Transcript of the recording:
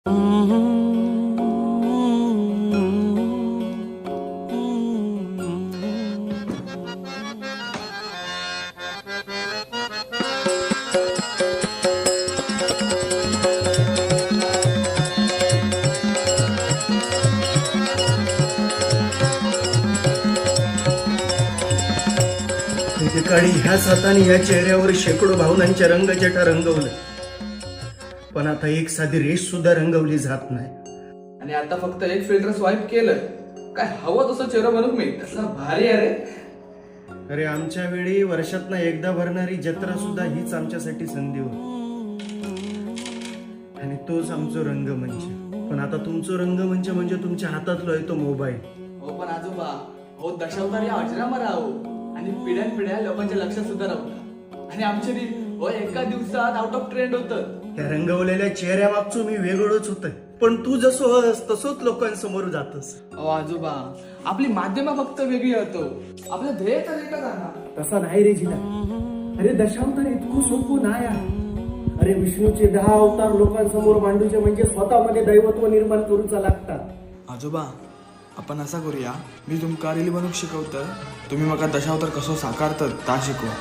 एकेकाळी ह्याच हाताने ह्या चेहऱ्यावर शेकडो भावनांच्या रंगजटा रंगवल्या, पण आता एक साधी रेष सुद्धा रंगवली जात नाही. आणि आता फक्त एक फिल्टर स्वाईप केलं काय हवं तसं चेहरा बनवून मिळत. कसला भारी आहे रे. अरे आमच्या वेळी वर्षातनं एकदा भरणारी जत्रा सुद्धा हीच आमच्यासाठी संधी होती, आणि तोच आमचा रंगमंच. पण आता तुमचं रंगमंच म्हणजे तुमच्या हातातलो आहे तो मोबाईल. हो पण आजोबा, हो दशावतारी अजरामर राहू आणि पिढ्यान पिढ्या लोकांच्या लक्षात सुद्धा राहू. आणि आमच्या हो एका दिवसात आउट ऑफ ट्रेंड होतं. त्या रंगवलेल्या चेहऱ्यामागचो मी वेगळंच होतंय, पण तू जसं होस तसंच लोकांसमोर जातस. अहो आजोबा, आपली माध्यम फक्त वेगळी होतो, आपलं ध्येय तर एकच आहे. तसा नाही रे जिना. अरे दशावतार इतकं सोपं नाही आहे. अरे विष्णूचे 10 अवतार लोकांसमोर मांडूचे म्हणजे स्वतःमध्ये दैवत्व निर्माण करूचा लागतात. आजोबा, आपण असा करूया, मी तुमका रील बनवूक शिकवतं, तुम्ही मका दशावतार कसो साकारतात ता शिकवा.